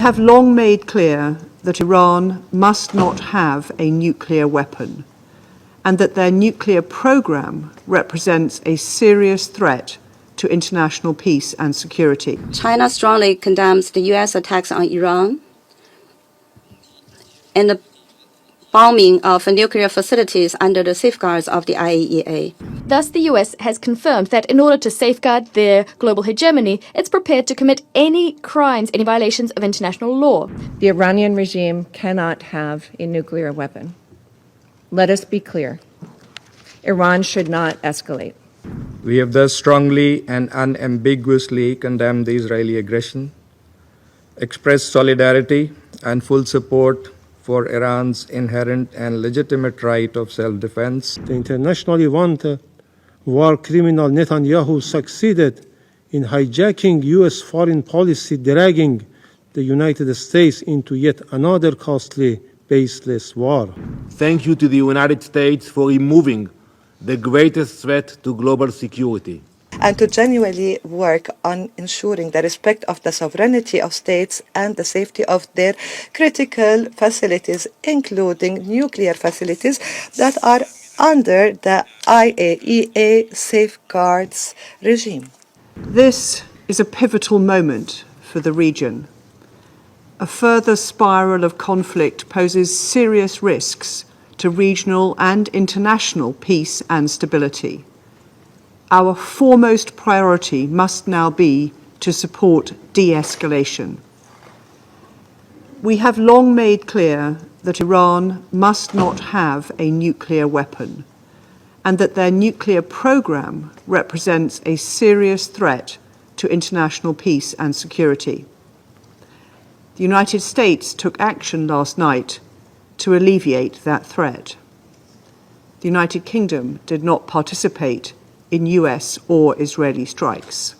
have long made clear that Iran must not have a nuclear weapon and that their nuclear program represents a serious threat to international peace and security. China strongly condemns the U.S. attacks on Iran and the bombing of nuclear facilities under the safeguards of the IAEA. Thus, the US has confirmed that in order to safeguard their global hegemony, it's prepared to commit any crimes, any violations of international law. The Iranian regime cannot have a nuclear weapon. Let us be clear. Iran should not escalate. We have thus strongly and unambiguously condemned the Israeli aggression, expressed solidarity and full support for Iran's inherent and legitimate right of self-defense. The internationally wanted war criminal Netanyahu succeeded in hijacking U.S. foreign policy, dragging the United States into yet another costly, baseless war. Thank you to the United States for removing the greatest threat to global security, and to genuinely work on ensuring the respect of the sovereignty of states and the safety of their critical facilities, including nuclear facilities that are under the IAEA safeguards regime. This is a pivotal moment for the region. A further spiral of conflict poses serious risks to regional and international peace and stability. Our foremost priority must now be to support de-escalation. We have long made clear that Iran must not have a nuclear weapon and that their nuclear program represents a serious threat to international peace and security. The United States took action last night to alleviate that threat. The United Kingdom did not participate in US or Israeli strikes.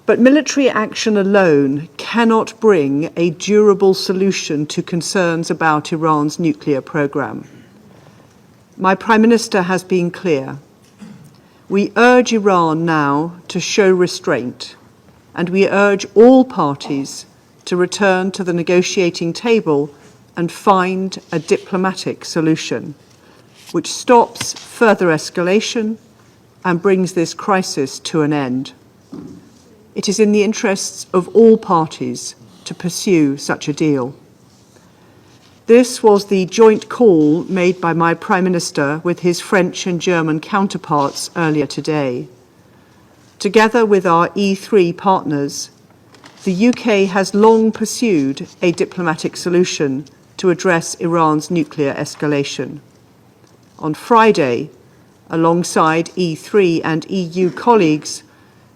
But military action alone cannot bring a durable solution to concerns about Iran's nuclear program. My Prime Minister has been clear. We urge Iran now to show restraint, and we urge all parties to return to the negotiating table and find a diplomatic solution which stops further escalation and brings this crisis to an end. It is in the interests of all parties to pursue such a deal. This was the joint call made by my Prime Minister with his French and German counterparts earlier today. Together with our E3 partners, the UK has long pursued a diplomatic solution to address Iran's nuclear escalation. On Friday, alongside E3 and EU colleagues,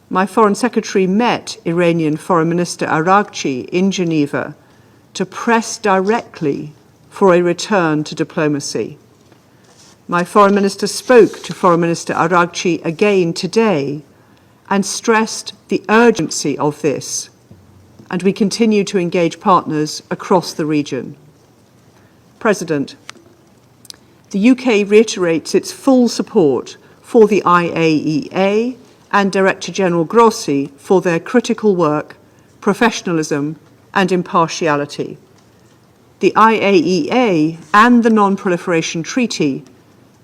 my Foreign Secretary met Iranian Foreign Minister Araghchi in Geneva to press directly for a return to diplomacy. My Foreign Minister spoke to Foreign Minister Araghchi again today and stressed the urgency of this, and we continue to engage partners across the region. President, the UK reiterates its full support for the IAEA and Director General Grossi for their critical work, professionalism and impartiality. The IAEA and the Non-Proliferation Treaty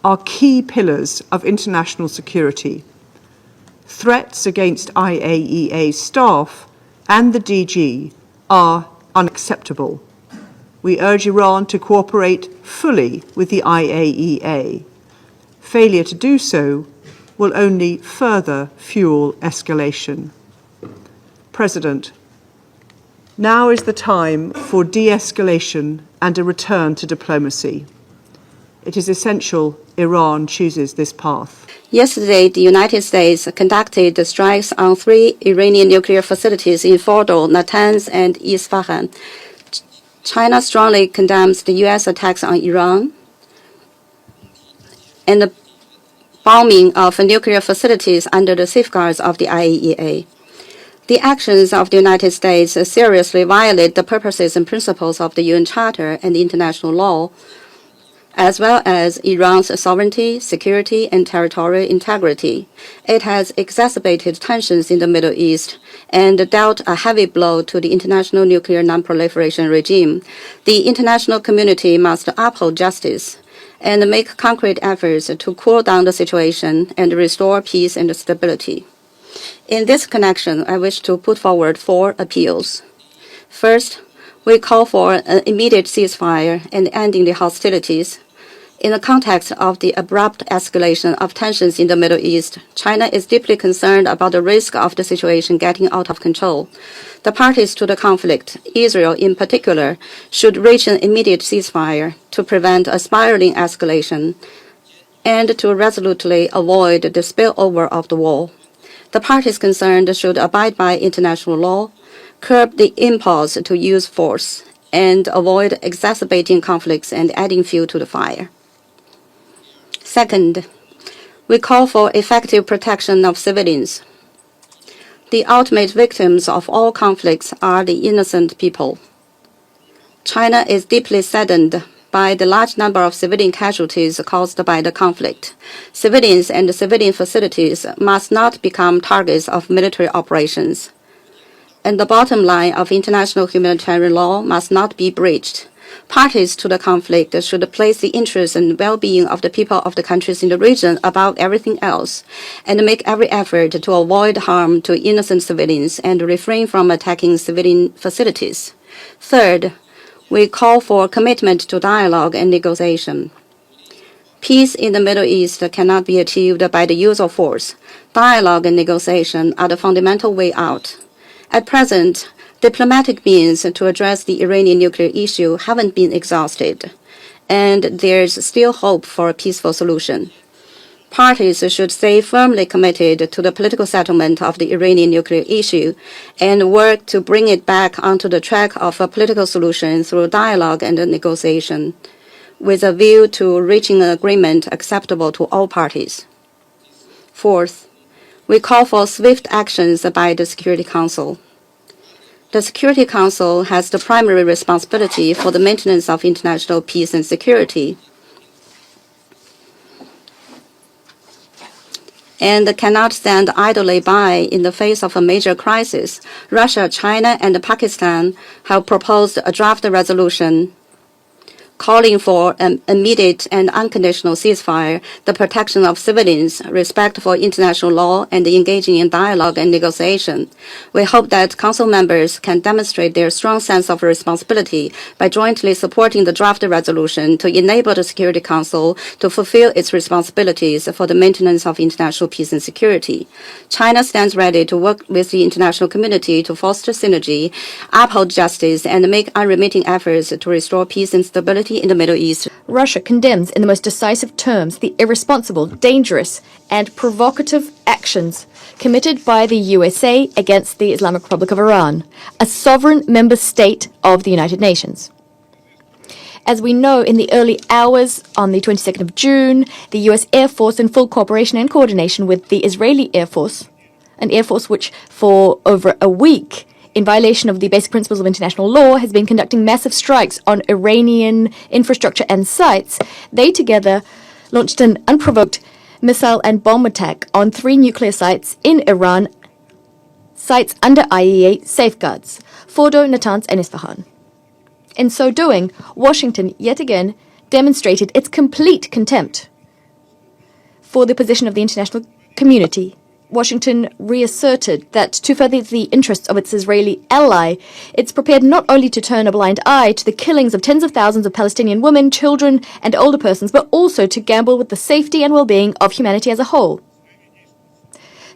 are key pillars of international security. Threats against IAEA staff and the DG are unacceptable. We urge Iran to cooperate fully with the IAEA. Failure to do so will only further fuel escalation. President, now is the time for de-escalation and a return to diplomacy. It is essential Iran chooses this path. Yesterday, the United States conducted strikes on 3 Iranian nuclear facilities in Fordo, Natanz, and Isfahan. China strongly condemns the U.S. attacks on Iran and the bombing of nuclear facilities under the safeguards of the IAEA. The actions of the United States seriously violate the purposes and principles of the UN Charter and international law. as well as Iran's sovereignty, security, and territorial integrity. It has exacerbated tensions in the Middle East and dealt a heavy blow to the international nuclear non-proliferation regime. The international community must uphold justice and make concrete efforts to cool down the situation and restore peace and stability. In this connection, I wish to put forward 4 appeals. First, we call for an immediate ceasefire and ending the hostilities. In the context of the abrupt escalation of tensions in the Middle East, China is deeply concerned about the risk of the situation getting out of control. The parties to the conflict, Israel in particular, should reach an immediate ceasefire to prevent a spiraling escalation and to resolutely avoid the spillover of the war. The parties concerned should abide by international law, curb the impulse to use force, and avoid exacerbating conflicts and adding fuel to the fire. Second, we call for effective protection of civilians. The ultimate victims of all conflicts are the innocent people. China is deeply saddened by the large number of civilian casualties caused by the conflict. Civilians and civilian facilities must not become targets of military operations. And the bottom line of international humanitarian law must not be breached. Parties to the conflict should place the interests and well-being of the people of the countries in the region above everything else, and make every effort to avoid harm to innocent civilians and refrain from attacking civilian facilities. Third, we call for commitment to dialogue and negotiation. Peace in the Middle East cannot be achieved by the use of force. Dialogue and negotiation are the fundamental way out. At present, diplomatic means to address the Iranian nuclear issue haven't been exhausted, and there's still hope for a peaceful solution. Parties should stay firmly committed to the political settlement of the Iranian nuclear issue and work to bring it back onto the track of a political solution through dialogue and negotiation, with a view to reaching an agreement acceptable to all parties. Fourth, we call for swift actions by the Security Council. The Security Council has the primary responsibility for the maintenance of international peace and security, and cannot stand idly by in the face of a major crisis. Russia, China, and Pakistan have proposed a draft resolution calling for an immediate and unconditional ceasefire, the protection of civilians, respect for international law, and engaging in dialogue and negotiation. We hope that Council members can demonstrate their strong sense of responsibility by jointly supporting the draft resolution to enable the Security Council to fulfill its responsibilities for the maintenance of international peace and security. China stands ready to work with the international community to foster synergy, uphold justice, and make unremitting efforts to restore peace and stability in the Middle East. Russia condemns in the most decisive terms the irresponsible, dangerous, and provocative actions committed by the USA against the Islamic Republic of Iran, a sovereign member state of the United Nations. As we know, in the early hours on the 22nd of June, the US Air Force, in full cooperation and coordination with the Israeli Air Force, an Air Force which for over a week, in violation of the basic principles of international law, has been conducting massive strikes on Iranian infrastructure and sites, they together launched an unprovoked missile and bomb attack on 3 nuclear sites in Iran, sites under IAEA safeguards, Fordo, Natanz, and Isfahan. In so doing, Washington yet again demonstrated its complete contempt for the position of the international community. Washington reasserted that to further the interests of its Israeli ally, it's prepared not only to turn a blind eye to the killings of tens of thousands of Palestinian women, children, and older persons, but also to gamble with the safety and well-being of humanity as a whole.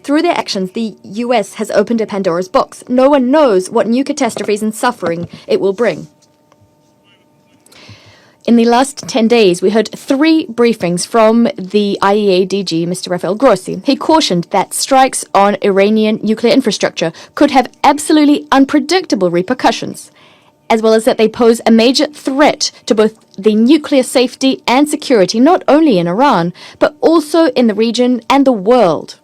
Through their actions, the US has opened a Pandora's box. No one knows what new catastrophes and suffering it will bring. In the last 10 days, we heard 3 briefings from the IAEA DG, Mr. Rafael Grossi. He cautioned that strikes on Iranian nuclear infrastructure could have absolutely unpredictable repercussions, as well as that they pose a major threat to both the nuclear safety and security, not only in Iran, but also in the region and the world.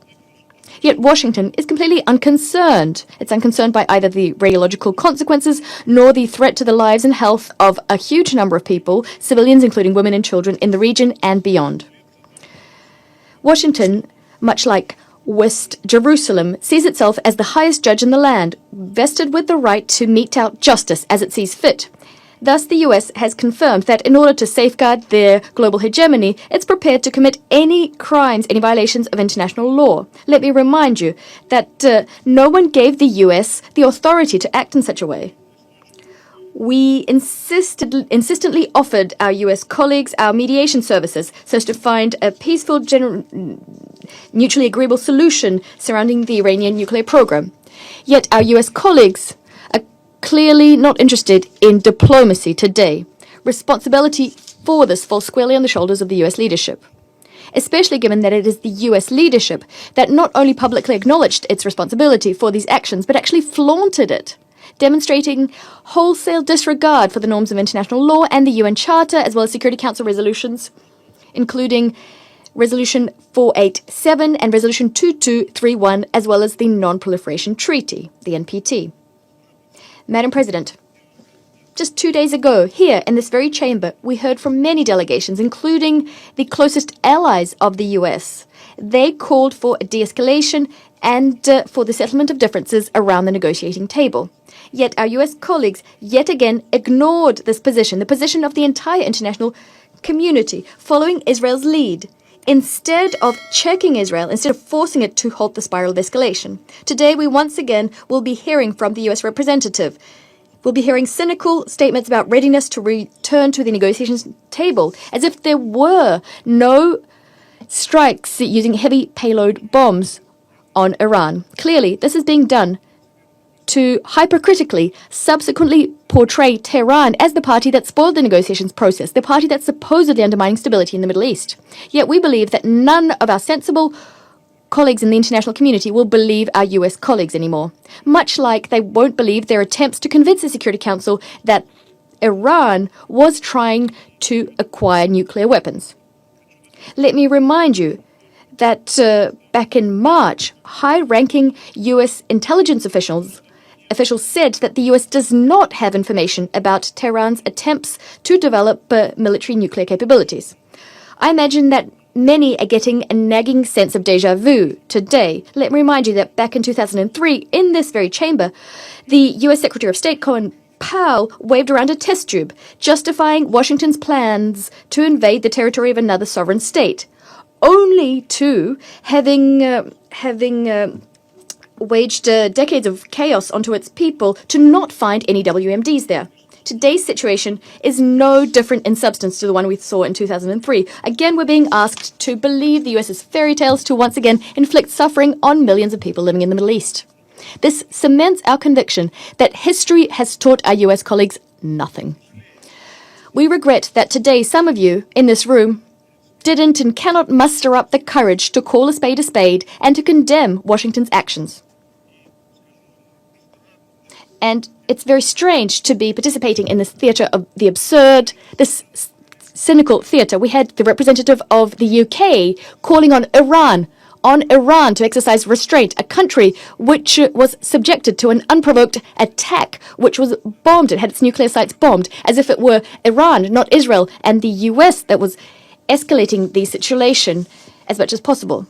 Yet Washington is completely unconcerned. It's unconcerned by either the radiological consequences nor the threat to the lives and health of a huge number of people, civilians including women and children in the region and beyond. Washington, much like West Jerusalem, sees itself as the highest judge in the land, vested with the right to mete out justice as it sees fit. Thus, the US has confirmed that in order to safeguard their global hegemony, it's prepared to commit any crimes, any violations of international law. Let me remind you that no one gave the US the authority to act in such a way. We insistently offered our US colleagues our mediation services so as to find a peaceful, mutually agreeable solution surrounding the Iranian nuclear program. Yet our US colleagues are clearly not interested in diplomacy today. Responsibility for this falls squarely on the shoulders of the US leadership, especially given that it is the US leadership that not only publicly acknowledged its responsibility for these actions, but actually flaunted it, demonstrating wholesale disregard for the norms of international law and the UN Charter, as well as Security Council resolutions, including Resolution 487 and Resolution 2231, as well as the Non-Proliferation Treaty, the NPT. Madam President, just 2 days ago, here in this very chamber, we heard from many delegations, including the closest allies of the US. They called for a de-escalation and for the settlement of differences around the negotiating table. Yet our US colleagues yet again ignored this position, the position of the entire international community, following Israel's lead, instead of checking Israel, instead of forcing it to halt the spiral of escalation. Today, we once again will be hearing from the US representative. We'll be hearing cynical statements about readiness to return to the negotiations table, as if there were no strikes using heavy payload bombs on Iran. Clearly, this is being done to hypercritically subsequently portray Tehran as the party that spoiled the negotiations process, the party that's supposedly undermining stability in the Middle East. Yet we believe that none of our sensible colleagues in the international community will believe our US colleagues anymore, much like they won't believe their attempts to convince the Security Council that Iran was trying to acquire nuclear weapons. Let me remind you that back in March, high-ranking US intelligence officials said that the US does not have information about Tehran's attempts to develop military nuclear capabilities. I imagine that many are getting a nagging sense of déjà vu today. Let me remind you that back in 2003, in this very chamber, the US Secretary of State, Colin Powell, waved around a test tube, justifying Washington's plans to invade the territory of another sovereign state, only to having waged decades of chaos onto its people to not find any WMDs there. Today's situation is no different in substance to the one we saw in 2003. Again, we're being asked to believe the US's fairy tales to once again inflict suffering on millions of people living in the Middle East. This cements our conviction that history has taught our US colleagues nothing. We regret that today some of you in this room didn't and cannot muster up the courage to call a spade and to condemn Washington's actions. And it's very strange to be participating in this theatre of the absurd, this cynical theatre. We had the representative of the UK calling on Iran to exercise restraint, a country which was subjected to an unprovoked attack, which was bombed. It had its nuclear sites bombed, as if it were Iran, not Israel, and the US that was escalating the situation as much as possible.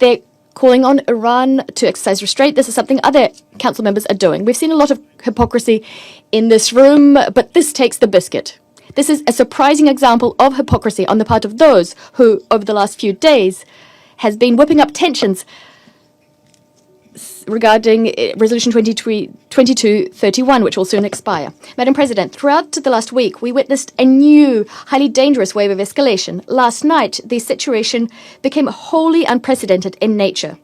They're calling on Iran to exercise restraint. This is something other council members are doing. We've seen a lot of hypocrisy in this room, but this takes the biscuit. This is a surprising example of hypocrisy on the part of those who, over the last few days, has been whipping up tensions regarding Resolution 2231, which will soon expire. Madam President, throughout the last week, we witnessed a new, highly dangerous wave of escalation. Last night, the situation became wholly unprecedented in nature.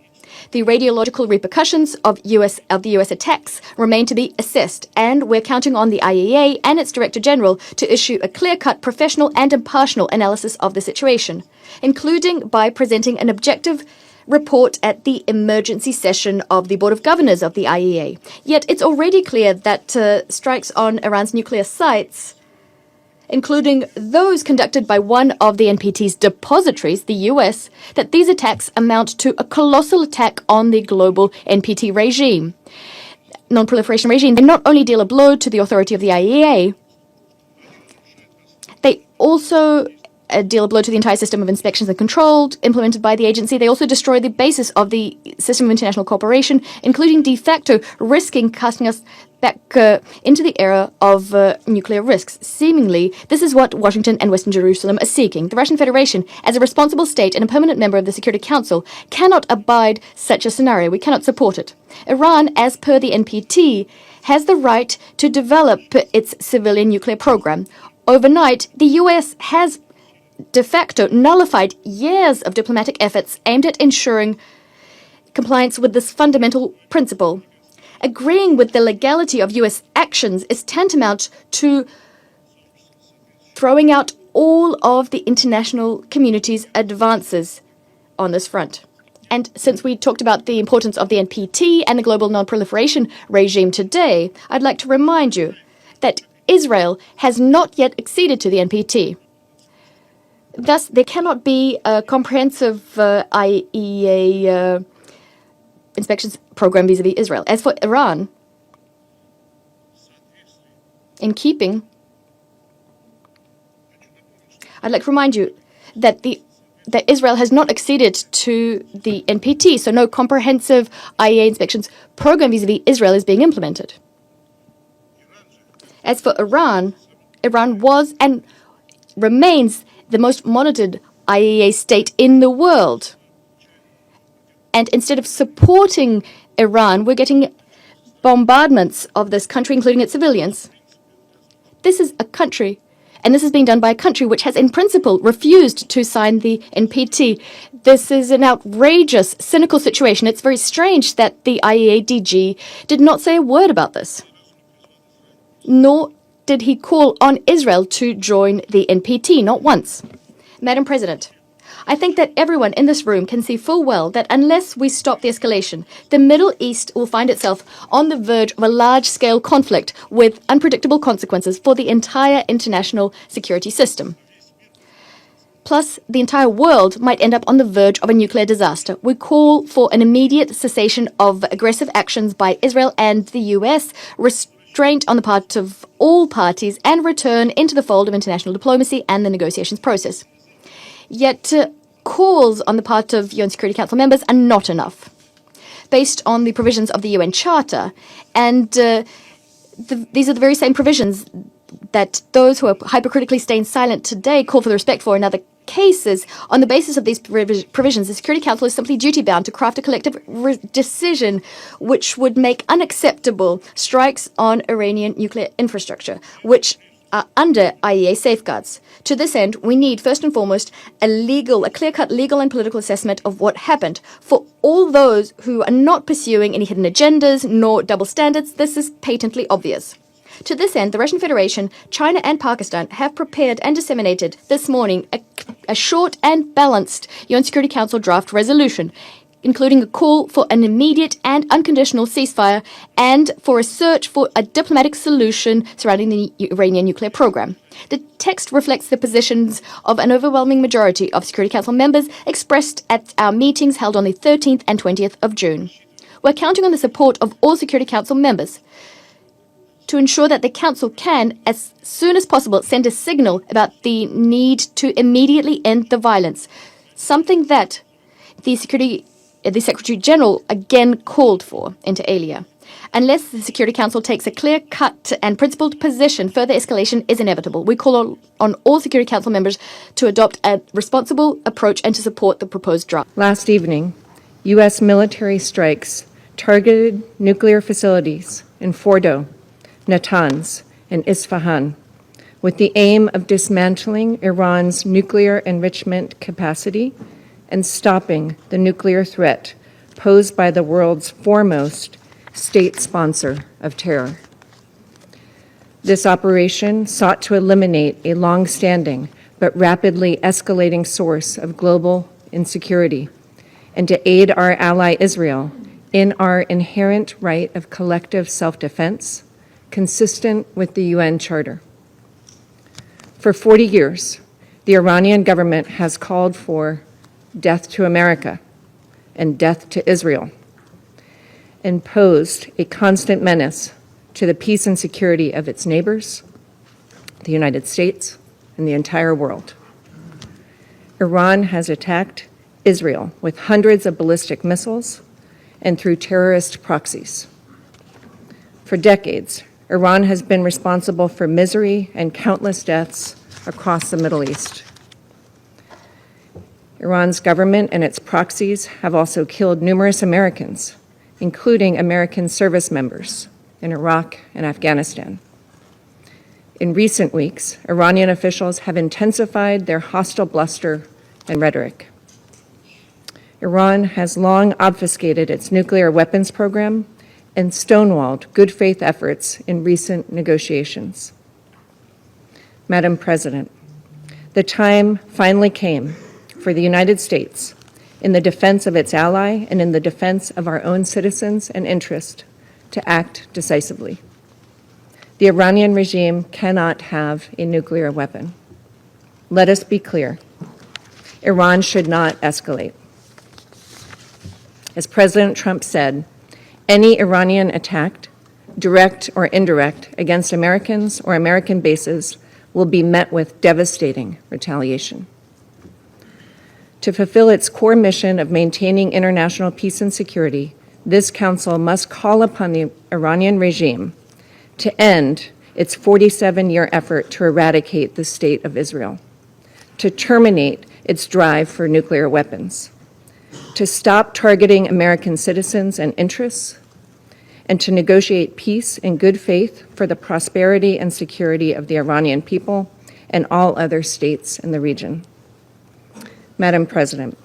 The radiological repercussions of the US attacks remain to be assessed, and we're counting on the IAEA and its Director General to issue a clear-cut, professional and impartial analysis of the situation, including by presenting an objective report at the emergency session of the Board of Governors of the IAEA. Yet it's already clear that strikes on Iran's nuclear sites including those conducted by one of the NPT's depositories, the US, that these attacks amount to a colossal attack on the global NPT regime. Non-proliferation regime, they not only deal a blow to the authority of the IAEA, they also deal a blow to the entire system of inspections and control implemented by the agency. They also destroy the basis of the system of international cooperation, including de facto risking casting us back into the era of nuclear risks. Seemingly, this is what Washington and Western Jerusalem are seeking. The Russian Federation, as a responsible state and a permanent member of the Security Council, cannot abide such a scenario. We cannot support it. Iran, as per the NPT, has the right to develop its civilian nuclear program. Overnight, the US has de facto nullified years of diplomatic efforts aimed at ensuring compliance with this fundamental principle. Agreeing with the legality of US actions is tantamount to throwing out all of the international community's advances on this front. And since we talked about the importance of the NPT and the global non-proliferation regime today, I'd like to remind you that Israel has not yet acceded to the NPT. Thus, there cannot be a comprehensive IAEA inspections program vis-à-vis Israel. As for Iran, in keeping, I'd like to remind you that Israel has not acceded to the NPT, so no comprehensive IAEA inspections program vis-à-vis Israel is being implemented. As for Iran, Iran was and remains the most monitored IAEA state in the world. And instead of supporting Iran, we're getting bombardments of this country, including its civilians. This is a country, and this is being done by a country which has in principle refused to sign the NPT. This is an outrageous, cynical situation. It's very strange that the IAEA DG did not say a word about this, nor did he call on Israel to join the NPT, not once. Madam President, I think that everyone in this room can see full well that unless we stop the escalation, the Middle East will find itself on the verge of a large-scale conflict with unpredictable consequences for the entire international security system. Plus, the entire world might end up on the verge of a nuclear disaster. We call for an immediate cessation of aggressive actions by Israel and the US, restraint on the part of all parties, and return into the fold of international diplomacy and the negotiations process. Yet, calls on the part of UN Security Council members are not enough. Based on the provisions of the UN Charter, and these are the very same provisions that those who are hypercritically staying silent today call for the respect for in other cases. On the basis of these provisions, the Security Council is simply duty-bound to craft a collective decision which would make unacceptable strikes on Iranian nuclear infrastructure, which are under IAEA safeguards. To this end, we need, first and foremost, a clear-cut legal and political assessment of what happened. For all those who are not pursuing any hidden agendas nor double standards, this is patently obvious. To this end, the Russian Federation, China and Pakistan have prepared and disseminated this morning a short and balanced UN Security Council draft resolution, including a call for an immediate and unconditional ceasefire and for a search for a diplomatic solution surrounding the Iranian nuclear program. The text reflects the positions of an overwhelming majority of Security Council members expressed at our meetings held on the 13th and 20th of June. We're counting on the support of all Security Council members to ensure that the Council can, as soon as possible, send a signal about the need to immediately end the violence, something that the Secretary General again called for, inter alia. Unless the Security Council takes a clear-cut and principled position, further escalation is inevitable. We call on all Security Council members to adopt a responsible approach and to support the proposed draft. Last evening, U.S. military strikes targeted nuclear facilities in Fordo, Natanz, and Isfahan, with the aim of dismantling Iran's nuclear enrichment capacity and stopping the nuclear threat posed by the world's foremost state sponsor of terror. This operation sought to eliminate a long-standing but rapidly escalating source of global insecurity and to aid our ally Israel in our inherent right of collective self-defense, consistent with the UN Charter. For 40 years, the Iranian government has called for death to America and death to Israel, and posed a constant menace to the peace and security of its neighbors, the United States, and the entire world. Iran has attacked Israel with hundreds of ballistic missiles and through terrorist proxies. For decades, Iran has been responsible for misery and countless deaths across the Middle East. Iran's government and its proxies have also killed numerous Americans, including American service members in Iraq and Afghanistan. In recent weeks, Iranian officials have intensified their hostile bluster and rhetoric. Iran has long obfuscated its nuclear weapons program and stonewalled good faith efforts in recent negotiations. Madam President, the time finally came for the United States, in the defense of its ally and in the defense of our own citizens and interests, to act decisively. The Iranian regime cannot have a nuclear weapon. Let us be clear. Iran should not escalate. As President Trump said, any Iranian attack, direct or indirect, against Americans or American bases will be met with devastating retaliation. To fulfill its core mission of maintaining international peace and security, this Council must call upon the Iranian regime to end its 47-year effort to eradicate the State of Israel, to terminate its drive for nuclear weapons, to stop targeting American citizens and interests, and to negotiate peace in good faith for the prosperity and security of the Iranian people and all other states in the region. Madam President,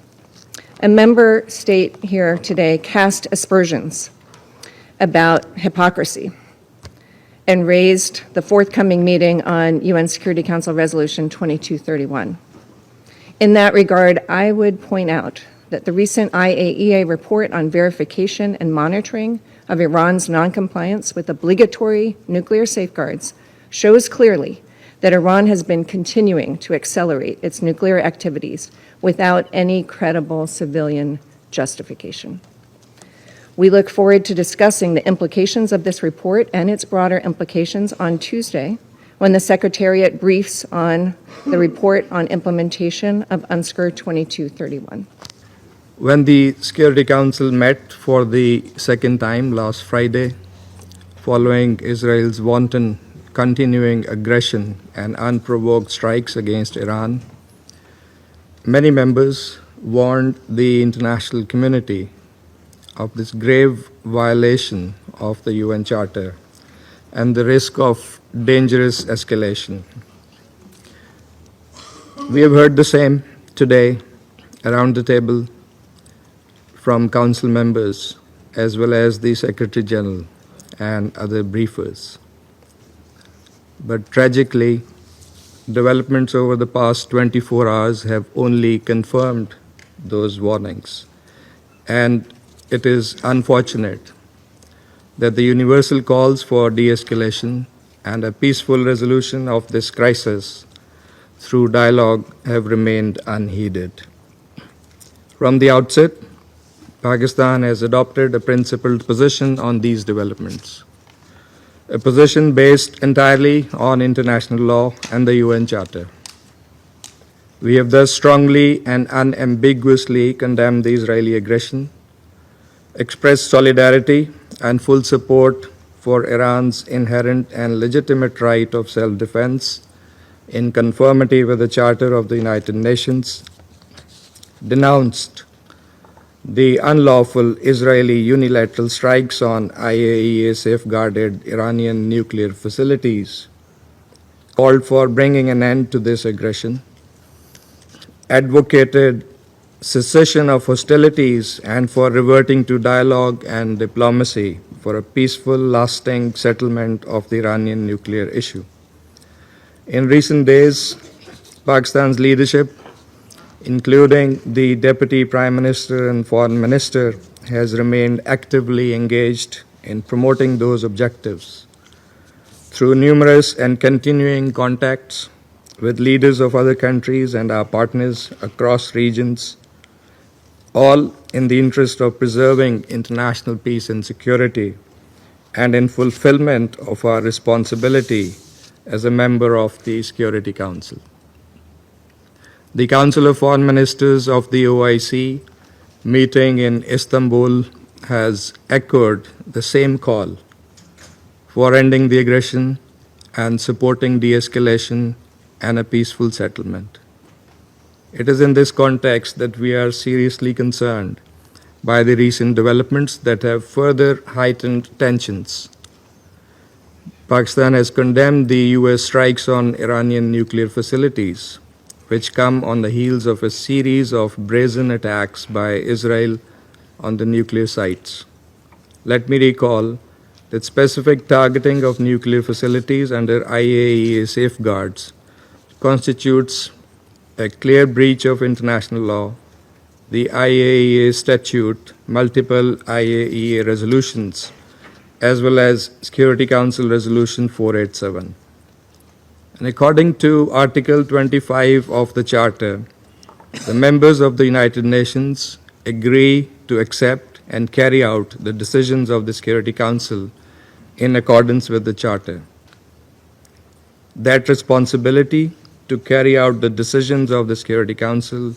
a member state here today cast aspersions about hypocrisy and raised the forthcoming meeting on UN Security Council Resolution 2231. In that regard, I would point out that the recent IAEA report on verification and monitoring of Iran's noncompliance with obligatory nuclear safeguards shows clearly that Iran has been continuing to accelerate its nuclear activities without any credible civilian justification. We look forward to discussing the implications of this report and its broader implications on Tuesday, when the Secretariat briefs on the report on implementation of UNSCR 2231. When the Security Council met for the second time last Friday, following Israel's wanton continuing aggression and unprovoked strikes against Iran, many members warned the international community of this grave violation of the UN Charter and the risk of dangerous escalation. We have heard the same today around the table from Council members as well as the Secretary General and other briefers. But tragically, developments over the past 24 hours have only confirmed those warnings. And it is unfortunate that the universal calls for de-escalation and a peaceful resolution of this crisis through dialogue have remained unheeded. From the outset, Pakistan has adopted a principled position on these developments, a position based entirely on international law and the UN Charter. We have thus strongly and unambiguously condemned the Israeli aggression, expressed solidarity and full support for Iran's inherent and legitimate right of self-defense in conformity with the Charter of the United Nations, denounced the unlawful Israeli unilateral strikes on IAEA safeguarded Iranian nuclear facilities, called for bringing an end to this aggression, advocated cessation of hostilities and for reverting to dialogue and diplomacy for a peaceful, lasting settlement of the Iranian nuclear issue. In recent days, Pakistan's leadership, including the Deputy Prime Minister and Foreign Minister, has remained actively engaged in promoting those objectives through numerous and continuing contacts, with leaders of other countries and our partners across regions, all in the interest of preserving international peace and security and in fulfillment of our responsibility as a member of the Security Council. The Council of Foreign Ministers of the OIC meeting in Istanbul has echoed the same call for ending the aggression and supporting de-escalation and a peaceful settlement. It is in this context that we are seriously concerned by the recent developments that have further heightened tensions. Pakistan has condemned the US strikes on Iranian nuclear facilities, which come on the heels of a series of brazen attacks by Israel on the nuclear sites. Let me recall that specific targeting of nuclear facilities under IAEA safeguards constitutes a clear breach of international law, the IAEA statute, multiple IAEA resolutions, as well as Security Council Resolution 487. And according to Article 25 of the Charter, the members of the United Nations agree to accept and carry out the decisions of the Security Council in accordance with the Charter. That responsibility to carry out the decisions of the Security Council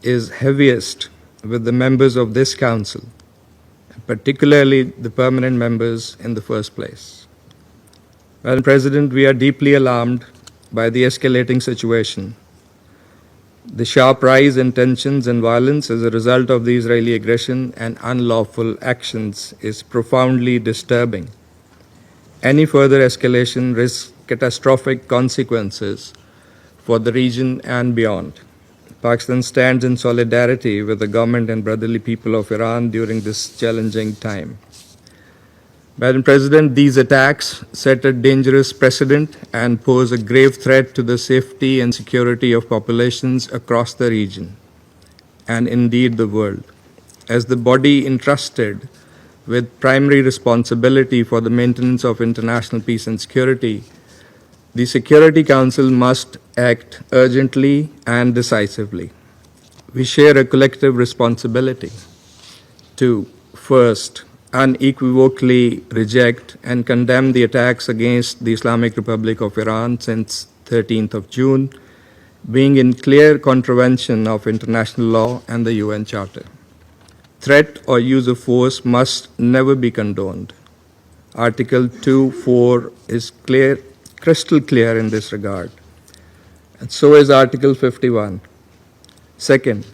is heaviest with the members of this Council, particularly the permanent members in the first place. Madam President, we are deeply alarmed by the escalating situation. The sharp rise in tensions and violence as a result of the Israeli aggression and unlawful actions is profoundly disturbing. Any further escalation risks catastrophic consequences for the region and beyond. Pakistan stands in solidarity with the government and brotherly people of Iran during this challenging time. Madam President, these attacks set a dangerous precedent and pose a grave threat to the safety and security of populations across the region, and indeed the world. As the body entrusted with primary responsibility for the maintenance of international peace and security, the Security Council must act urgently and decisively. We share a collective responsibility to, first, unequivocally reject and condemn the attacks against the Islamic Republic of Iran since 13th of June, being in clear contravention of international law and the UN Charter. Threat or use of force must never be condoned. Article 2.4 is crystal clear in this regard, and so is Article 51. Second,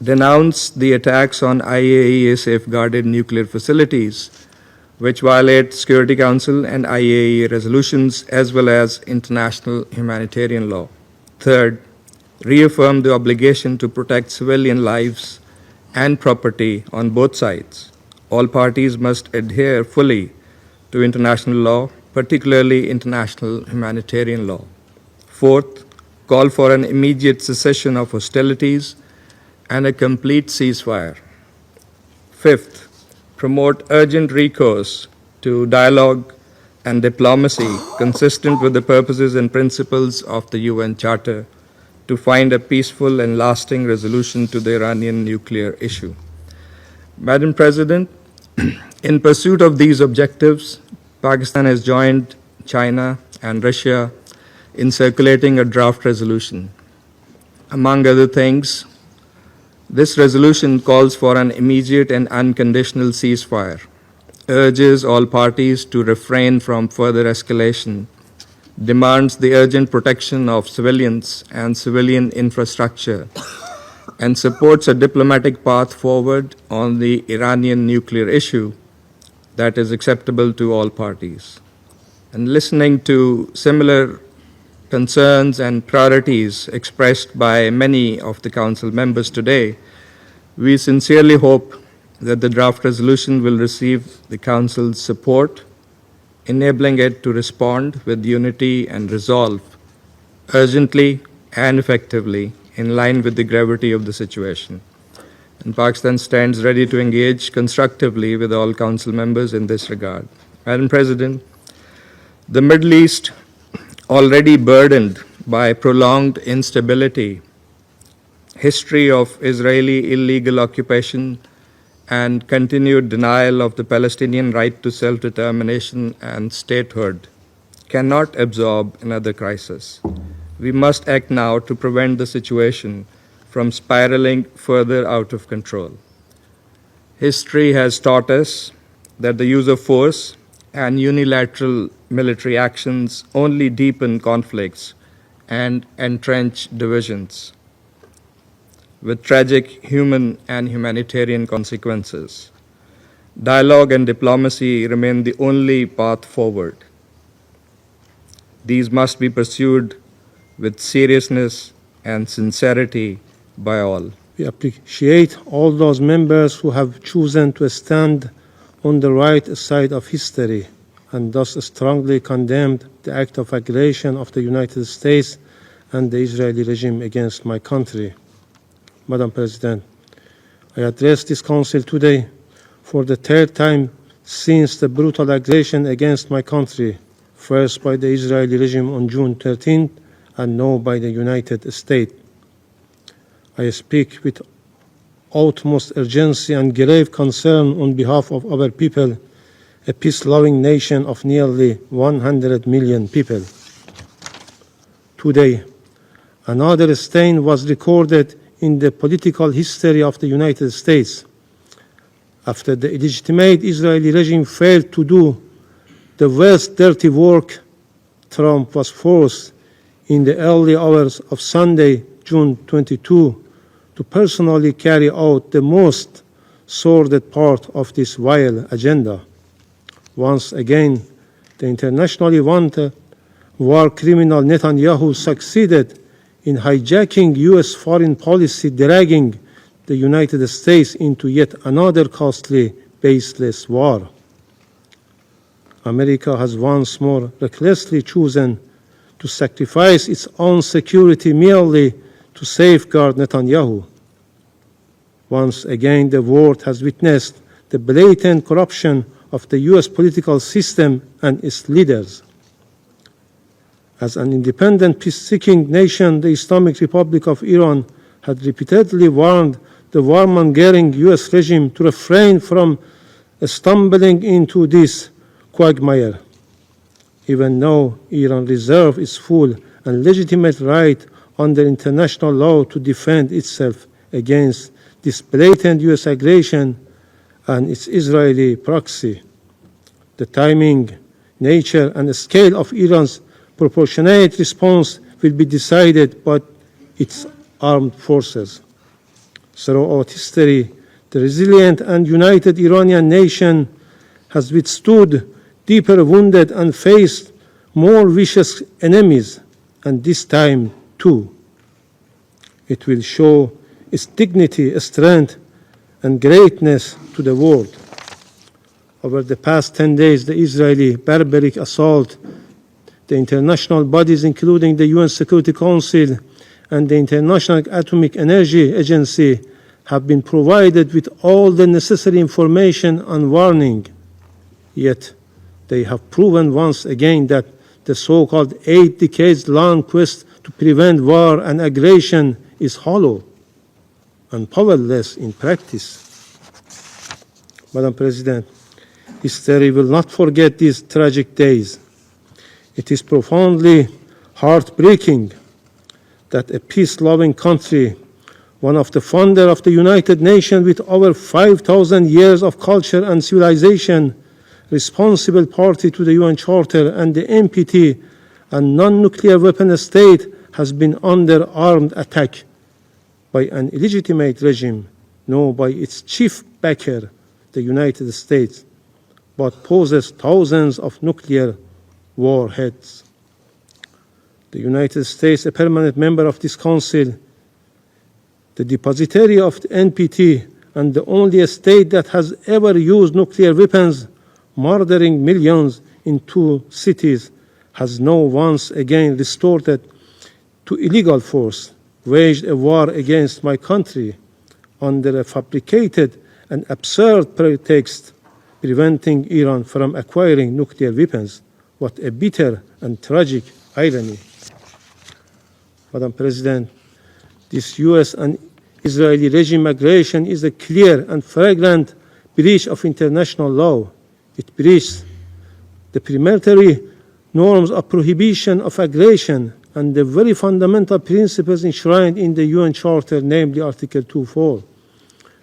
denounce the attacks on IAEA safeguarded nuclear facilities, which violate Security Council and IAEA resolutions as well as international humanitarian law. Third, reaffirm the obligation to protect civilian lives and property on both sides. All parties must adhere fully to international law, particularly international humanitarian law. Fourth, call for an immediate cessation of hostilities and a complete ceasefire. Fifth, promote urgent recourse to dialogue and diplomacy consistent with the purposes and principles of the UN Charter to find a peaceful and lasting resolution to the Iranian nuclear issue. Madam President, in pursuit of these objectives, Pakistan has joined China and Russia in circulating a draft resolution. Among other things, this resolution calls for an immediate and unconditional ceasefire, urges all parties to refrain from further escalation, demands the urgent protection of civilians and civilian infrastructure, and supports a diplomatic path forward on the Iranian nuclear issue that is acceptable to all parties. And listening to similar concerns and priorities expressed by many of the Council members today, we sincerely hope that the draft resolution will receive the Council's support, enabling it to respond with unity and resolve urgently and effectively in line with the gravity of the situation. And Pakistan stands ready to engage constructively with all Council members in this regard. Madam President, the Middle East, already burdened by prolonged instability, history of Israeli illegal occupation, and continued denial of the Palestinian right to self-determination and statehood cannot absorb another crisis. We must act now to prevent the situation from spiraling further out of control. History has taught us that the use of force and unilateral military actions only deepen conflicts and entrench divisions, with tragic human and humanitarian consequences. Dialogue and diplomacy remain the only path forward. These must be pursued with seriousness and sincerity by all. We appreciate all those members who have chosen to stand on the right side of history and thus strongly condemned the act of aggression of the United States and the Israeli regime against my country. Madam President, I address this Council today for the third time since the brutal aggression against my country, first by the Israeli regime on June 13th and now by the United States. I speak with utmost urgency and grave concern on behalf of our people, a peace-loving nation of nearly 100 million people. Today, another stain was recorded in the political history of the United States. After the illegitimate Israeli regime failed to do the worst dirty work, Trump was forced in the early hours of Sunday, June 22, to personally carry out the most sordid part of this vile agenda. Once again, the internationally wanted war criminal Netanyahu succeeded in hijacking U.S. foreign policy, dragging the United States into yet another costly, baseless war. America has once more recklessly chosen to sacrifice its own security merely to safeguard Netanyahu. Once again, the world has witnessed the blatant corruption of the U.S. political system and its leaders. As an independent, peace-seeking nation, the Islamic Republic of Iran had repeatedly warned the warmongering U.S. regime to refrain from stumbling into this quagmire. Even though Iran reserves its full and legitimate right under international law to defend itself against this blatant U.S. aggression and its Israeli proxy, the timing, nature, and scale of Iran's proportionate response will be decided by its armed forces. Throughout history, the resilient and united Iranian nation has withstood deeper wounded and faced more vicious enemies, and this time too. It will show its dignity, strength, and greatness to the world. Over the past 10 days, the Israeli barbaric assault, the international bodies, including the UN Security Council and the International Atomic Energy Agency, have been provided with all the necessary information and warning. Yet, they have proven once again that the so-called 8 decades-long quest to prevent war and aggression is hollow and powerless in practice. Madam President, history will not forget these tragic days. It is profoundly heartbreaking that a peace-loving country, one of the founders of the United Nations with over 5,000 years of culture and civilization, responsible party to the UN Charter and the NPT, and non-nuclear weapon state, has been under armed attack by an illegitimate regime, no by its chief backer, the United States, but poses thousands of nuclear warheads. The United States, a permanent member of this Council, the depositary of the NPT, and the only state that has ever used nuclear weapons, murdering millions in 2 cities, has now once again resorted to illegal force, waged a war against my country under a fabricated and absurd pretext, preventing Iran from acquiring nuclear weapons. What a bitter and tragic irony. Madam President, this US and Israeli regime aggression is a clear and flagrant breach of international law. It breaches the preliminary norms of prohibition of aggression and the very fundamental principles enshrined in the UN Charter, namely Article 2.4,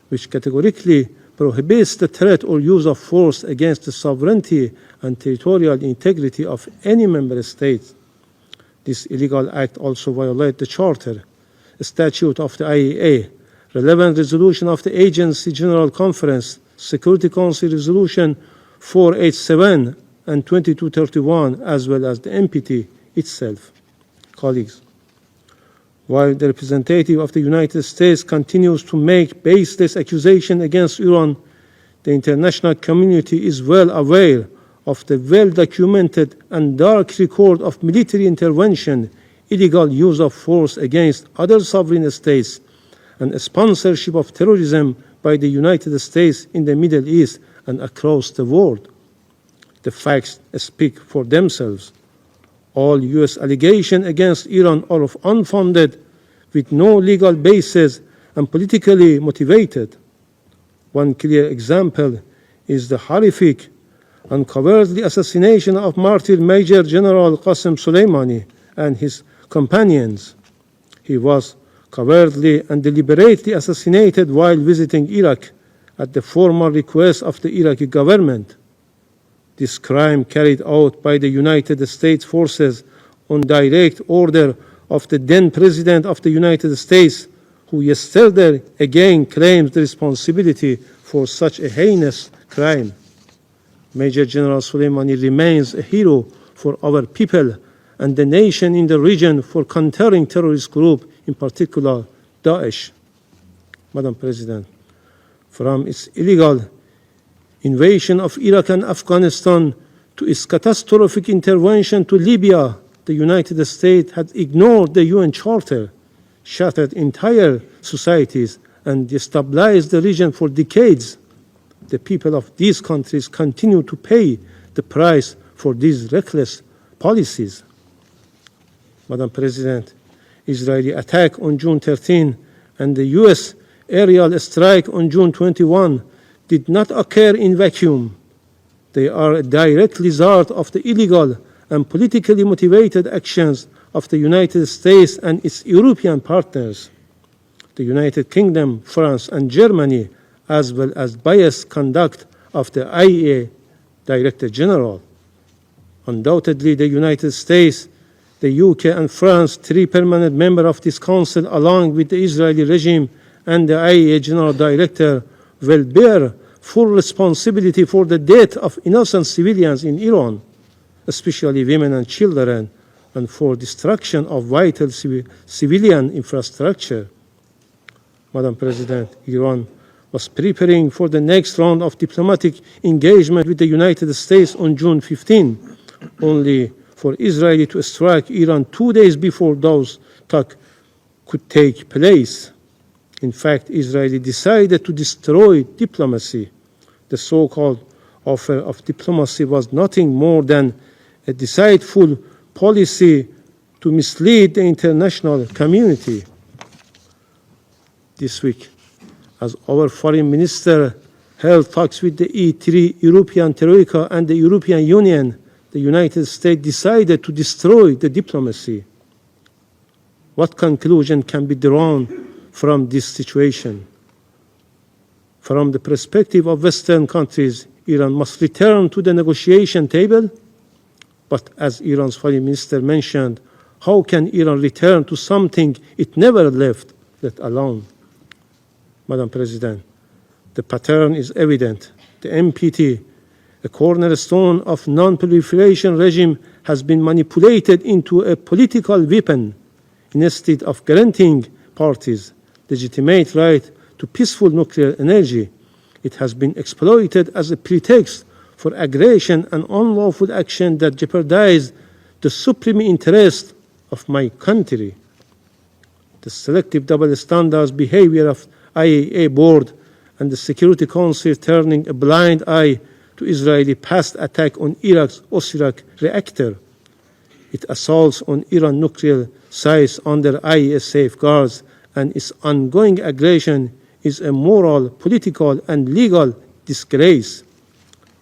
which categorically prohibits the threat or use of force against the sovereignty and territorial integrity of any member state. This illegal act also violates the Charter, a statute of the IAEA, relevant resolution of the Agency General Conference, Security Council Resolution 487 and 2231, as well as the NPT itself. Colleagues, while the representative of the United States continues to make baseless accusations against Iran, the international community is well aware of the well-documented and dark record of military intervention, illegal use of force against other sovereign states, and sponsorship of terrorism by the United States in the Middle East and across the world. The facts speak for themselves. All US allegations against Iran are unfounded, with no legal basis and politically motivated. One clear example is the horrific and cowardly assassination of martyr Major General Qasem Soleimani and his companions. He was cowardly and deliberately assassinated while visiting Iraq at the formal request of the Iraqi government. This crime carried out by the United States forces on direct order of the then President of the United States, who yesterday again claims the responsibility for such a heinous crime. Major General Soleimani remains a hero for our people and the nation in the region for countering terrorist groups, in particular Daesh. Madam President, from its illegal invasion of Iraq and Afghanistan to its catastrophic intervention to Libya, the United States had ignored the UN Charter, shattered entire societies, and destabilized the region for decades. The people of these countries continue to pay the price for these reckless policies. Madam President, Israeli attack on June 13 and the US aerial strike on June 21 did not occur in vacuum. They are a direct result of the illegal and politically motivated actions of the United States and its European partners, the United Kingdom, France, and Germany, as well as biased conduct of the IAEA Director General. Undoubtedly, the United States, the UK, and France, three permanent members of this Council, along with the Israeli regime and the IAEA General Director, will bear full responsibility for the death of innocent civilians in Iran, especially women and children, and for destruction of vital civilian infrastructure. Madam President, Iran was preparing for the next round of diplomatic engagement with the United States on June 15, only for Israel to strike Iran 2 days before those talks could take place. In fact, Israel decided to destroy diplomacy. The so-called offer of diplomacy was nothing more than a deceitful policy to mislead the international community. This week, as our foreign minister held talks with the E3 European Troika and the European Union, the United States decided to destroy the diplomacy. What conclusion can be drawn from this situation? From the perspective of Western countries, Iran must return to the negotiation table. But as Iran's foreign minister mentioned, how can Iran return to something it never left, let alone? Madam President, the pattern is evident. The NPT, a cornerstone of non-proliferation regime, has been manipulated into a political weapon. Instead of granting parties legitimate right to peaceful nuclear energy, it has been exploited as a pretext for aggression and unlawful action that jeopardize the supreme interest of my country. The selective double standards behavior of IAEA board and the Security Council turning a blind eye to Israeli past attack on Iraq's Osirak reactor Its assaults on Iran nuclear sites under IAEA safeguards and its ongoing aggression is a moral, political, and legal disgrace.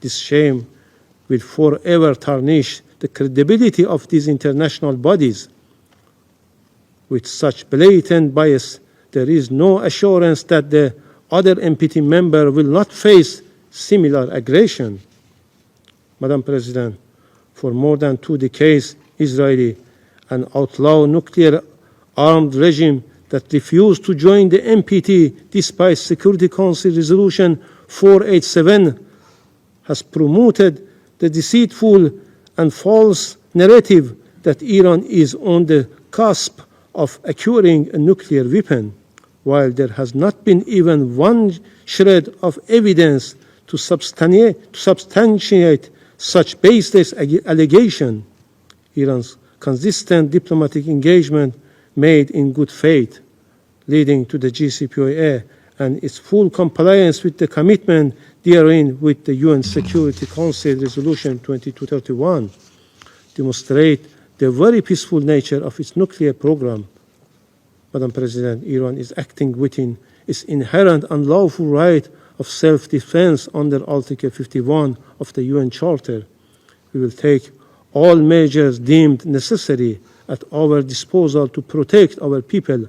This shame will forever tarnish the credibility of these international bodies. With such blatant bias, there is no assurance that the other NPT member will not face similar aggression. Madam President, for more than 2 decades, Israeli, an outlaw nuclear-armed regime that refused to join the NPT despite Security Council Resolution 487, has promoted the deceitful and false narrative that Iran is on the cusp of acquiring a nuclear weapon, while there has not been even one shred of evidence to substantiate such baseless allegation. Iran's consistent diplomatic engagement made in good faith, leading to the JCPOA and its full compliance with the commitment therein with the UN Security Council Resolution 2231, demonstrate the very peaceful nature of its nuclear program. Madam President, Iran is acting within its inherent unlawful right of self-defense under Article 51 of the UN Charter. We will take all measures deemed necessary at our disposal to protect our people,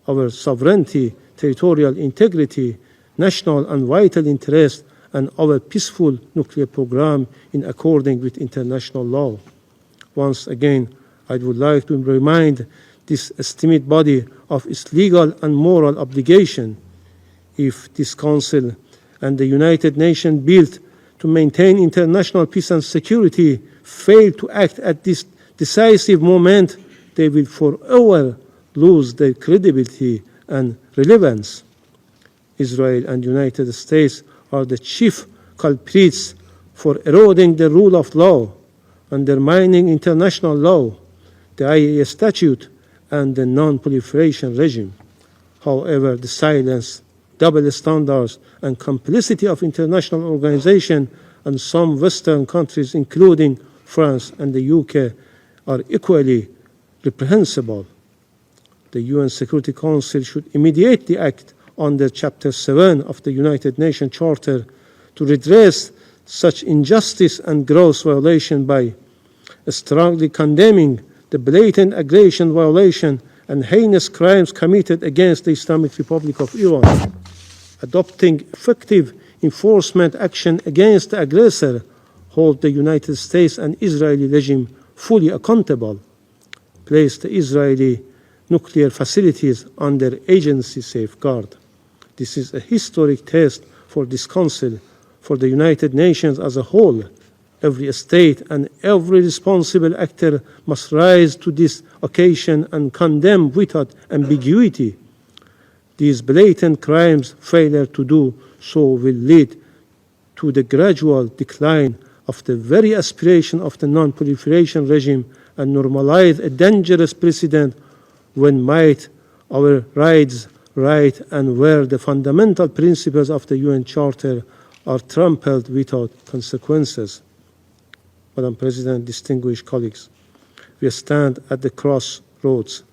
our sovereignty, territorial integrity, national and vital interests, and our peaceful nuclear program in accordance with international law. Once again, I would like to remind this esteemed body of its legal and moral obligation. If this Council and the United Nations built to maintain international peace and security fail to act at this decisive moment, they will forever lose their credibility and relevance. Israel and the United States are the chief culprits for eroding the rule of law, undermining international law, the IAEA statute, and the non-proliferation regime. However, the silence, double standards, and complicity of international organizations and some Western countries, including France and the UK, are equally reprehensible. The UN Security Council should immediately act under Chapter 7 of the United Nations Charter to redress such injustice and gross violation by strongly condemning the blatant aggression, violation, and heinous crimes committed against the Islamic Republic of Iran, adopting effective enforcement action against the aggressor, hold the United States and Israeli regime fully accountable, place the Israeli nuclear facilities under agency safeguard. This is a historic test for this Council, for the United Nations as a whole. Every state and every responsible actor must rise to this occasion and condemn without ambiguity. These blatant crimes, failure to do so will lead to the gradual decline of the very aspiration of the non-proliferation regime and normalize a dangerous precedent when might our rights, right, and where the fundamental principles of the UN Charter are trampled without consequences. Madam President, distinguished colleagues, we stand at the crossroads.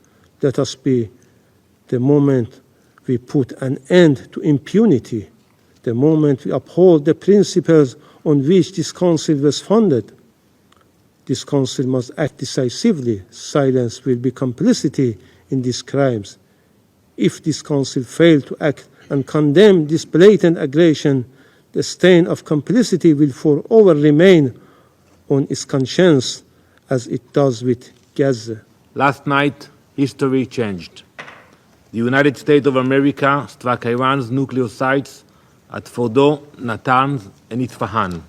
Let us be the moment we put an end to impunity, the moment we uphold the principles on which this Council was founded. This Council must act decisively. Silence will be complicity in these crimes. If this Council fails to act and condemn this blatant aggression, the stain of complicity will forever remain on its conscience as it does with Gaza. Last night, history changed. The United States of America struck Iran's nuclear sites at Fordo, Natanz, and Isfahan.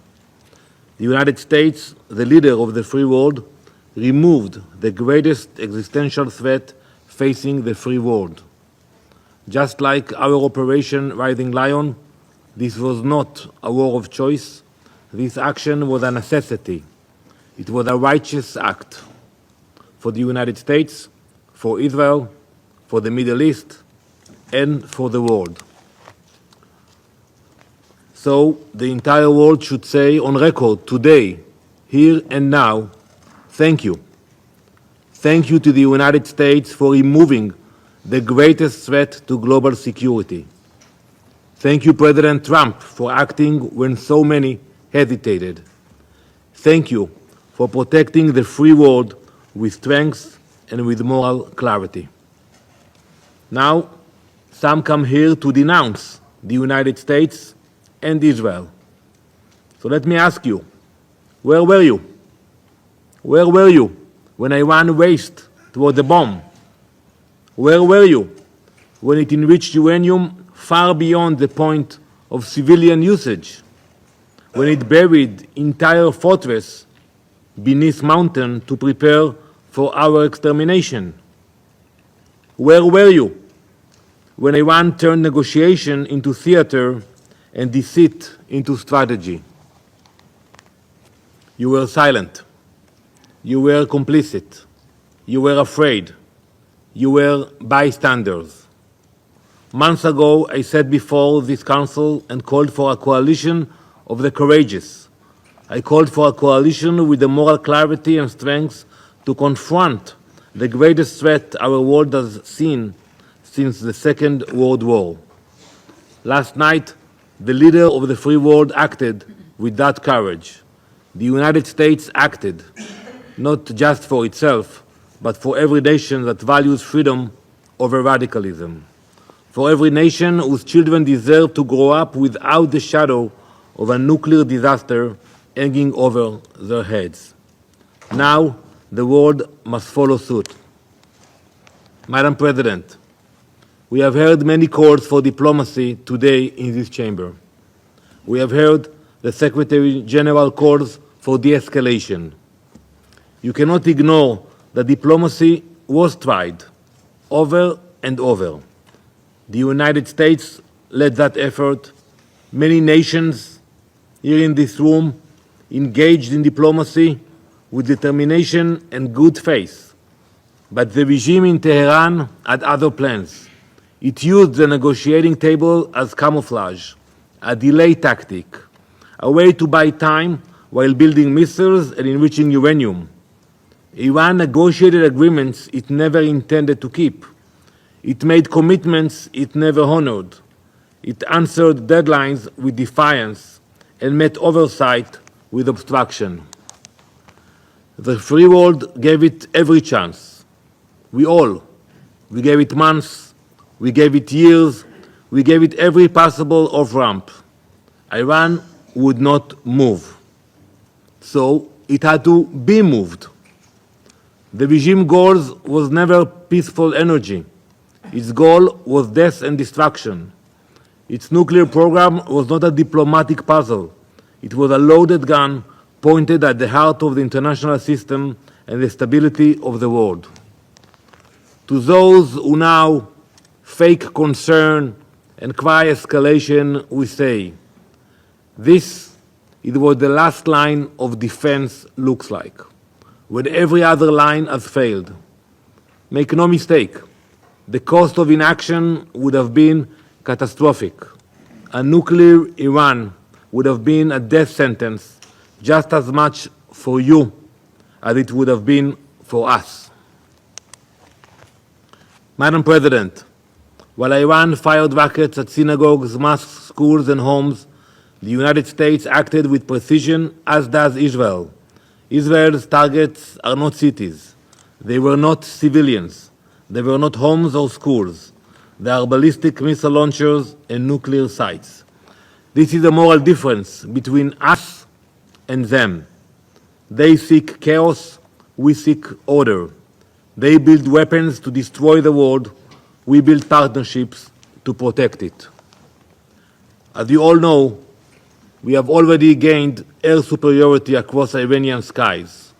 The United States, the leader of the free world, removed the greatest existential threat facing the free world. Just like our Operation Rising Lion, this was not a war of choice. This action was a necessity. It was a righteous act for the United States, for Israel, for the Middle East, and for the world. So the entire world should say on record today, here and now, thank you. Thank you to the United States for removing the greatest threat to global security. Thank you, President Trump, for acting when so many hesitated. Thank you for protecting the free world with strength and with moral clarity. Now, some come here to denounce the United States and Israel. So let me ask you, where were you? Where were you when Iran raced toward the bomb? Where were you when it enriched uranium far beyond the point of civilian usage? When it buried entire fortress beneath mountain to prepare for our extermination? Where were you when Iran turned negotiation into theater and deceit into strategy? You were silent. You were complicit. You were afraid. You were bystanders. Months ago, I sat before this council and called for a coalition of the courageous. I called for a coalition with the moral clarity and strength to confront the greatest threat our world has seen since the Second World War. Last night, the leader of the free world acted with that courage. The United States acted, not just for itself, but for every nation that values freedom over radicalism, for every nation whose children deserve to grow up without the shadow of a nuclear disaster hanging over their heads. Now, the world must follow suit. Madam President, we have heard many calls for diplomacy today in this chamber. We have heard the Secretary General calls for de-escalation. You cannot ignore that diplomacy was tried over and over. The United States led that effort. Many nations here in this room engaged in diplomacy with determination and good faith. But the regime in Tehran had other plans. It used the negotiating table as camouflage, a delay tactic, a way to buy time while building missiles and enriching uranium. Iran negotiated agreements it never intended to keep. It made commitments it never honored. It answered deadlines with defiance and met oversight with obstruction. The free world gave it every chance. We gave it months, we gave it years, we gave it every possible off-ramp. Iran would not move. So it had to be moved. The regime goal was never peaceful energy. Its goal was death and destruction. Its nuclear program was not a diplomatic puzzle. It was a loaded gun pointed at the heart of the international system and the stability of the world. To those who now fake concern and cry escalation, we say, this is what the last line of defense looks like, when every other line has failed. Make no mistake, the cost of inaction would have been catastrophic. A nuclear Iran would have been a death sentence just as much for you as it would have been for us. Madam President, while Iran fired rockets at synagogues, mosques, schools, and homes, the United States acted with precision, as does Israel. Israel's targets are not cities. They were not civilians. They were not homes or schools. They are ballistic missile launchers and nuclear sites. This is a moral difference between us and them. They seek chaos, we seek order. They build weapons to destroy the world, we build partnerships to protect it. As you all know, we have already gained air superiority across Iranian skies.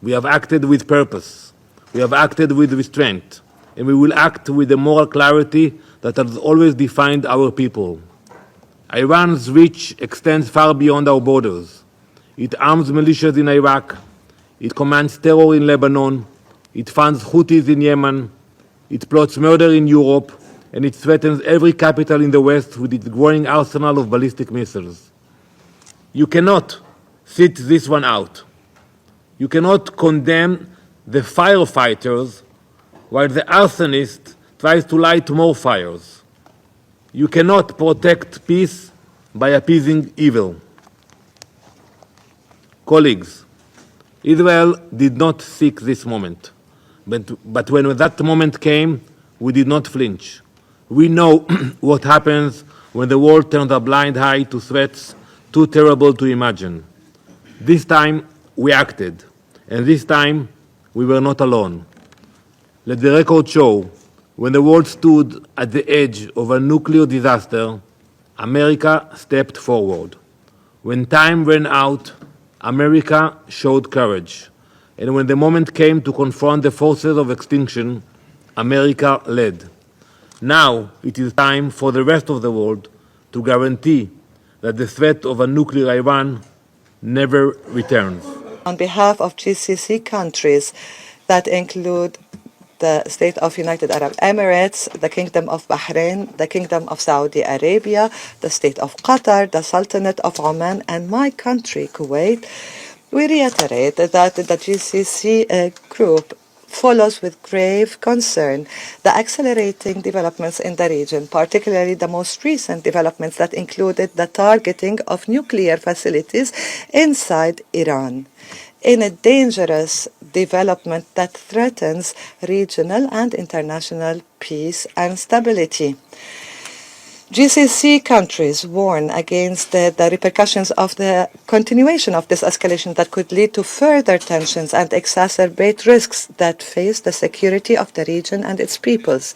We have acted with purpose. We have acted with restraint. And we will act with the moral clarity that has always defined our people. Iran's reach extends far beyond our borders. It arms militias in Iraq. It commands terror in Lebanon. It funds Houthis in Yemen. It plots murder in Europe. And it threatens every capital in the West with its growing arsenal of ballistic missiles. You cannot sit this one out. You cannot condemn the firefighters while the arsonist tries to light more fires. You cannot protect peace by appeasing evil. Colleagues, Israel did not seek this moment, but when that moment came, we did not flinch. We know what happens when the world turns a blind eye to threats too terrible to imagine. This time, we acted, and this time, we were not alone. Let the record show, when the world stood at the edge of a nuclear disaster, America stepped forward. When time ran out, America showed courage. And when the moment came to confront the forces of extinction, America led. Now it is time for the rest of the world to guarantee that the threat of a nuclear Iran never returns. On behalf of GCC countries that include the State of United Arab Emirates, the Kingdom of Bahrain, the Kingdom of Saudi Arabia, the State of Qatar, the Sultanate of Oman, and my country, Kuwait, we reiterate that the GCC group follows with grave concern the accelerating developments in the region, particularly the most recent developments that included the targeting of nuclear facilities inside Iran, in a dangerous development that threatens regional and international peace and stability. GCC countries warn against the repercussions of the continuation of this escalation that could lead to further tensions and exacerbate risks that face the security of the region and its peoples.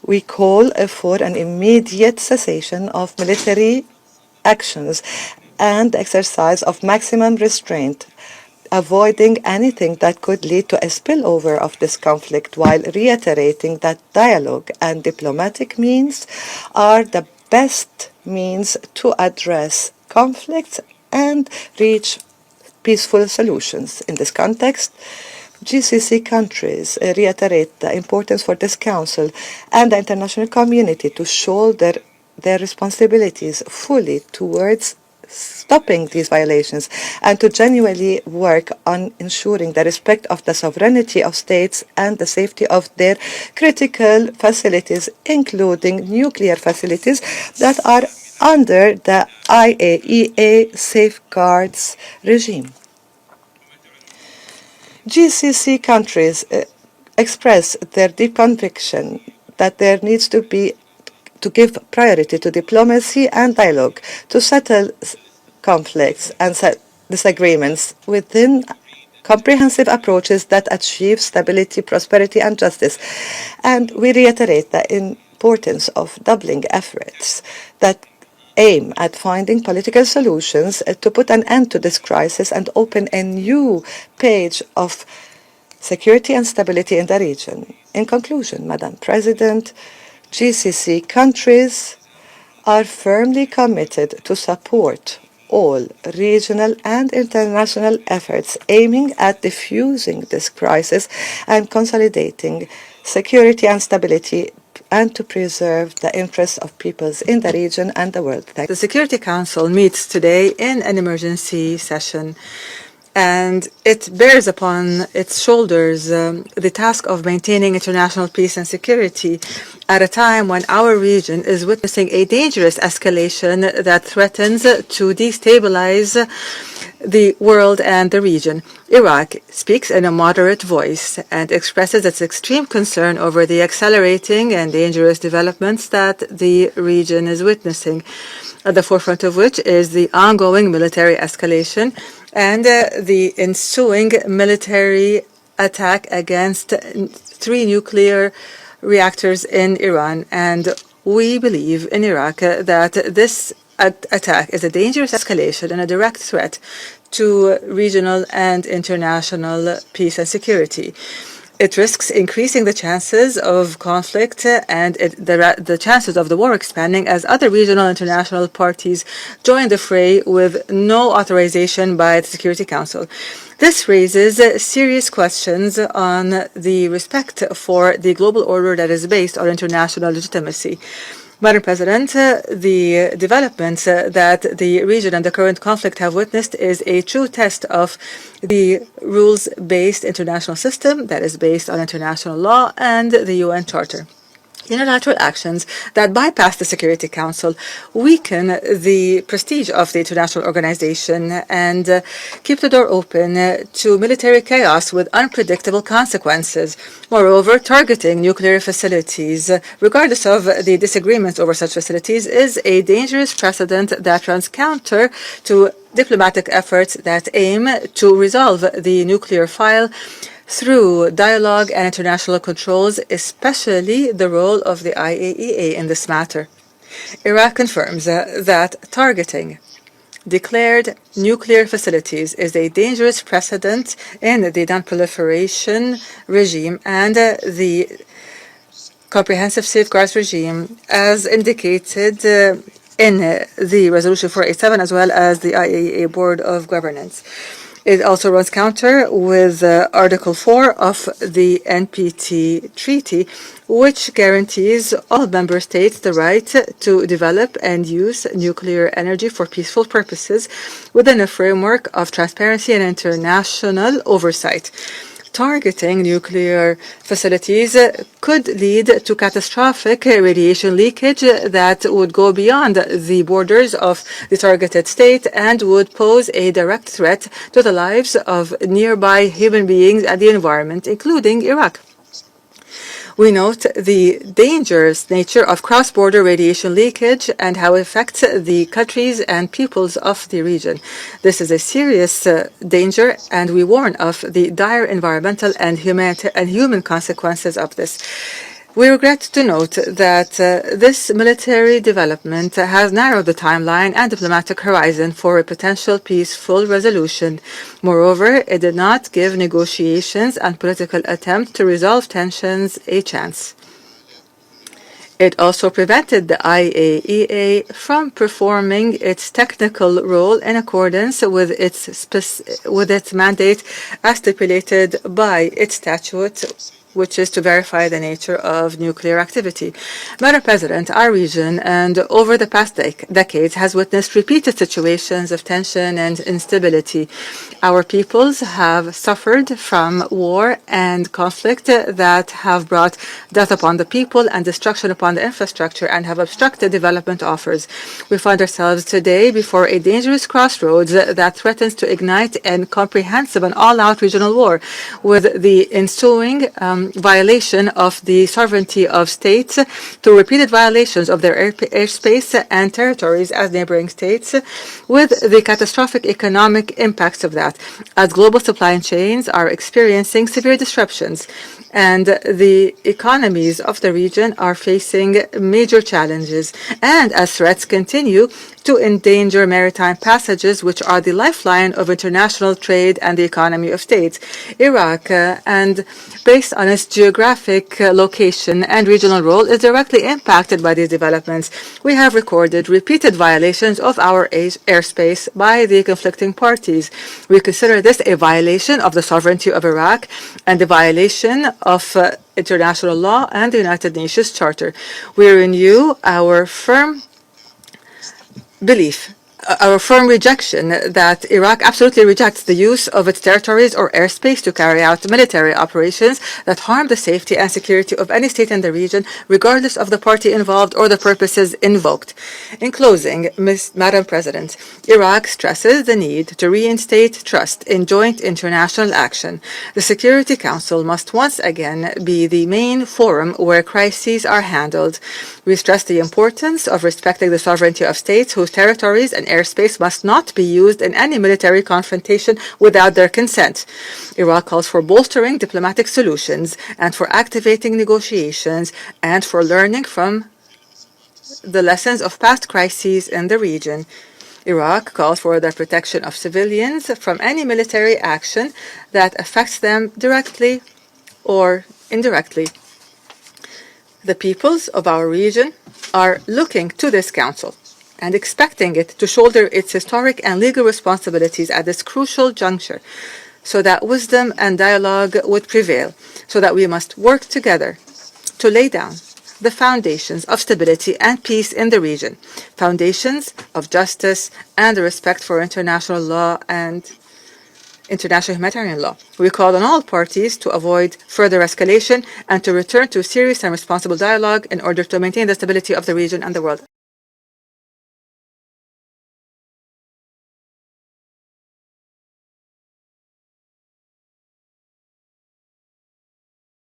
We call for an immediate cessation of military actions and exercise of maximum restraint, avoiding anything that could lead to a spillover of this conflict, while reiterating that dialogue and diplomatic means are the best means to address conflicts and reach peaceful solutions. In this context, GCC countries reiterate the importance for this Council and the international community to shoulder their responsibilities fully towards stopping these violations and to genuinely work on ensuring the respect of the sovereignty of states and the safety of their critical facilities, including nuclear facilities that are under the IAEA safeguards regime. GCC countries express their deep conviction that there needs to give priority to diplomacy and dialogue to settle conflicts and disagreements within comprehensive approaches that achieve stability, prosperity, and justice. And we reiterate the importance of doubling efforts that aim at finding political solutions to put an end to this crisis and open a new page of security and stability in the region. In conclusion, Madam President, GCC countries are firmly committed to support all regional and international efforts aiming at diffusing this crisis and consolidating security and stability, and to preserve the interests of peoples in the region and the world. The Security Council meets today in an emergency session, and it bears upon its shoulders the task of maintaining international peace and security at a time when our region is witnessing a dangerous escalation that threatens to destabilize the world and the region. Iraq speaks in a moderate voice and expresses its extreme concern over the accelerating and dangerous developments that the region is witnessing, at the forefront of which is the ongoing military escalation and the ensuing military attack against 3 nuclear reactors in Iran. And we believe in Iraq that this attack is a dangerous escalation and a direct threat to regional and international peace and security. It risks increasing the chances of conflict and the chances of the war expanding as other regional and international parties join the fray with no authorization by the Security Council. This raises serious questions on the respect for the global order that is based on international legitimacy. Madam President, the developments that the region and the current conflict have witnessed is a true test of the rules-based international system that is based on international law and the UN Charter. Unilateral actions that bypass the Security Council weaken the prestige of the international organization and keep the door open to military chaos with unpredictable consequences. Moreover, targeting nuclear facilities, regardless of the disagreements over such facilities, is a dangerous precedent that runs counter to diplomatic efforts that aim to resolve the nuclear file through dialogue and international controls, especially the role of the IAEA in this matter. Iraq confirms that targeting declared nuclear facilities is a dangerous precedent in the non-proliferation regime and the comprehensive safeguards regime, as indicated in the Resolution 487 as well as the IAEA Board of Governance. It also runs counter with Article 4 of the NPT Treaty, which guarantees all member states the right to develop and use nuclear energy for peaceful purposes within a framework of transparency and international oversight. Targeting nuclear facilities could lead to catastrophic radiation leakage that would go beyond the borders of the targeted state and would pose a direct threat to the lives of nearby human beings and the environment, including Iraq. We note the dangerous nature of cross-border radiation leakage and how it affects the countries and peoples of the region. This is a serious danger, and we warn of the dire environmental and human consequences of this. We regret to note that this military development has narrowed the timeline and diplomatic horizon for a potential peaceful resolution. Moreover, it did not give negotiations and political attempts to resolve tensions a chance. It also prevented the IAEA from performing its technical role in accordance with its mandate as stipulated by its statute, which is to verify the nature of nuclear activity. Madam President, our region and over the past decades has witnessed repeated situations of tension and instability. Our peoples have suffered from war and conflict that have brought death upon the people and destruction upon the infrastructure and have obstructed development offers. We find ourselves today before a dangerous crossroads that threatens to ignite a comprehensive and all-out regional war, with the ensuing violation of the sovereignty of states through repeated violations of their airspace and territories as neighboring states, with the catastrophic economic impacts of that, as global supply chains are experiencing severe disruptions and the economies of the region are facing major challenges, and as threats continue to endanger maritime passages, which are the lifeline of international trade and the economy of states. Iraq, and based on its geographic location and regional role, is directly impacted by these developments. We have recorded repeated violations of our airspace by the conflicting parties. We consider this a violation of the sovereignty of Iraq and a violation of international law and the United Nations Charter. We renew our firm rejection that Iraq absolutely rejects the use of its territories or airspace to carry out military operations that harm the safety and security of any state in the region, regardless of the party involved or the purposes invoked. In closing, Madam President, Iraq stresses the need to reinstate trust in joint international action. The Security Council must once again be the main forum where crises are handled. We stress the importance of respecting the sovereignty of states whose territories and airspace must not be used in any military confrontation without their consent. Iraq calls for bolstering diplomatic solutions and for activating negotiations and for learning from the lessons of past crises in the region. Iraq calls for the protection of civilians from any military action that affects them directly or indirectly. The peoples of our region are looking to this council and expecting it to shoulder its historic and legal responsibilities at this crucial juncture, so that wisdom and dialogue would prevail, so that we must work together to lay down the foundations of stability and peace in the region, foundations of justice and the respect for international law and international humanitarian law. We call on all parties to avoid further escalation and to return to serious and responsible dialogue in order to maintain the stability of the region and the world.